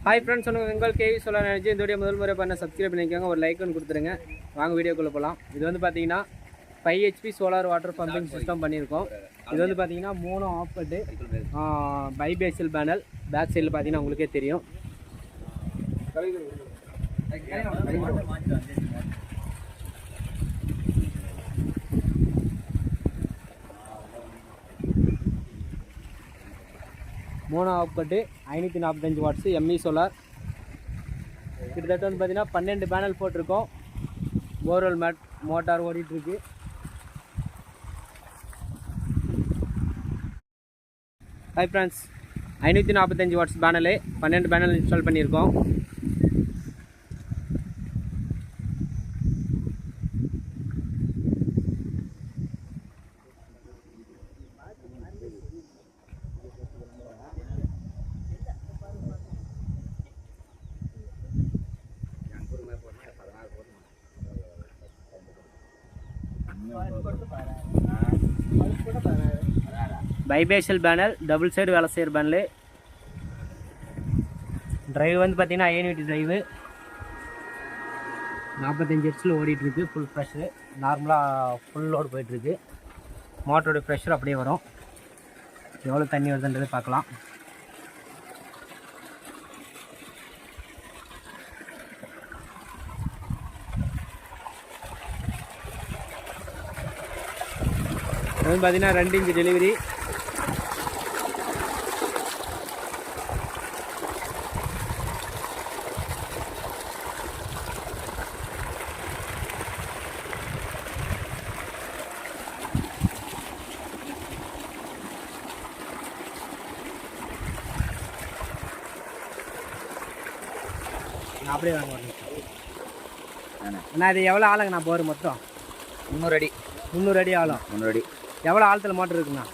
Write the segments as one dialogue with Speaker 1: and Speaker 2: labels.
Speaker 1: Hi friends, உங்கள் KV சொல்ல நினச்சி இந்த வீடியோ முதல் முறை பண்ண சப்ஸ்கிரைப் பண்ணிக்கோங்க, ஒரு லைக் ஒன்று கொடுத்துருங்க. வாங்க வீடியோக்குள்ளே போகலாம். இது வந்து பார்த்தீங்கன்னா 5 HP solar water pumping system பண்ணியிருக்கோம். இது வந்து பார்த்தீங்கன்னா 3 ஆஃப்கட்டு பைபேஷியல் பேனல். பேக் சைடில் பார்த்தீங்கன்னா உங்களுக்கே தெரியும். மூணு ஆஃப்கட்டு 545 வாட்ஸு எம்இ சோலார். கிட்டத்தட்ட வந்து பார்த்தீங்கன்னா 12 பேனல் போட்டிருக்கோம். போர்வெல் மோட்டார் ஓடிட்டுருக்கு. Hi friends, 545 watts panel 12 panel install பண்ணியிருக்கோம். பைபேஷியல் பேனல், டபுள் சைடு வேலை செய்கிற பேனலு. ட்ரைவ் வந்து பார்த்தீங்கன்னா ஐஎன்விடி ட்ரைவு 45 ஹெர்ட்ஸில் ஓடிட்டுருக்கு. ஃபுல் ப்ரெஷரு, நார்மலாக ஃபுல் லோடு போயிட்டுருக்கு. மோட்டரோட ப்ரெஷர் அப்படியே வரும். எவ்வளோ தண்ணி வருதுன்றது பார்க்கலாம். இது வந்து பார்த்தீங்கன்னா 2 இன்ச் டெலிவரி. அப்படியே வாங்க அண்ணா, இது எவ்வளோ ஆளுங்கண்ணா போர் மொத்தம்?
Speaker 2: 300 அடி.
Speaker 1: 300 அடி ஆளும்.
Speaker 2: 300 அடி.
Speaker 1: எவ்வளோ ஆழத்தில் மோட்டர் இருக்குண்ணா?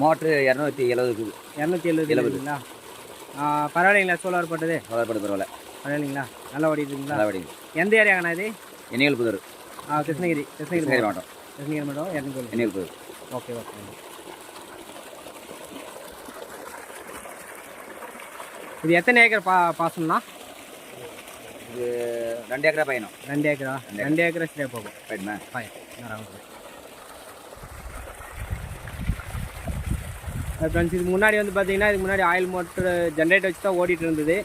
Speaker 2: மோட்ரு 270 இருக்குது.
Speaker 1: 270 பரவாயில்லைங்களா? சோலார் போட்டது
Speaker 2: சோலார் போட்டு பரவாயில்ல.
Speaker 1: பரவாயில்லைங்களா? நல்லா ஓடிட்டுருக்குங்களா?
Speaker 2: நல்லா ஓடிங்க.
Speaker 1: எந்த ஏரியாங்கண்ணா இது?
Speaker 2: எண்ணியல் புதூர்.
Speaker 1: கிருஷ்ணகிரி
Speaker 2: மாவட்டம்.
Speaker 1: கிருஷ்ணகிரி மாவட்டம்
Speaker 2: எண்ணியல் புதூர்.
Speaker 1: Okay okay. இது எத்தனை ஏக்கர் பாசனம்னா?
Speaker 2: இது 2 ஏக்கரா பயணம்.
Speaker 1: 2 ஏக்கரா? 2 ஏக்கரா சரியாக போகும்.
Speaker 2: ரைட்ண்ணா.
Speaker 1: ஃப்ரெண்ட்ஸ், இதுக்கு முன்னாடி வந்து பார்த்தீங்கன்னா இதுக்கு முன்னாடி ஆயில் மோட்டர் ஜென்ரேட்டர் வச்சு தான் ஓடிட்டு இருந்தது.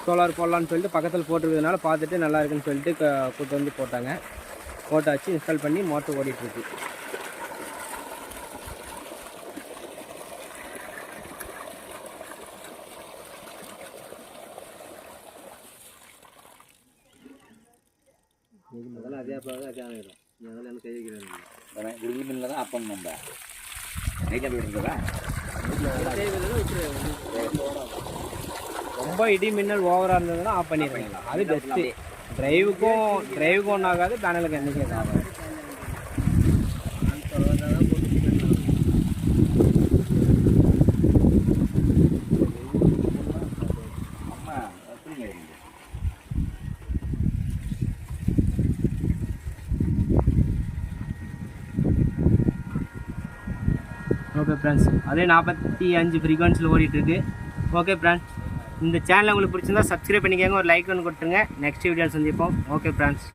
Speaker 1: சோலார் போடலான்னு சொல்லிட்டு பக்கத்தில் போட்டிருக்கிறதுனால பார்த்துட்டு நல்லா இருக்குன்னு சொல்லிட்டு கூட்டு வந்து போட்டாங்க. போட்டாச்சு, இன்ஸ்டால் பண்ணி மோட்டர் ஓடிட்டுருக்கு. அதே அதெல்லாம் கை வைக்கிறேன்
Speaker 2: தான் அப்பம் நம்ம நைட்டாக போயிருந்ததா.
Speaker 1: ரொம்ப இடி மின்னல் ஓவராக இருந்ததுன்னா ஆஃப் பண்ணிடுறீங்களா? அது பெஸ்ட்டு. டிரைவுக்கும் ஒன்றும் ஆகாது, பேனலுக்கு என்றைக்கும் ஆகாது. ஓகே ஃப்ரெண்ட்ஸ், அதே 45 ஃப்ரீக்வன்சியில் ஓடிட்டுருக்கு. ஓகே ஃப்ரெண்ட்ஸ், இந்த சேனல் உங்களுக்கு பிடிச்சிருந்தா சப்ஸ்கிரைப் பண்ணிக்கோங்க, ஒரு லைக் ஒன்று கொடுத்துருங்க. நெக்ஸ்ட் வீடியோவில் சந்திப்போம். Okay friends.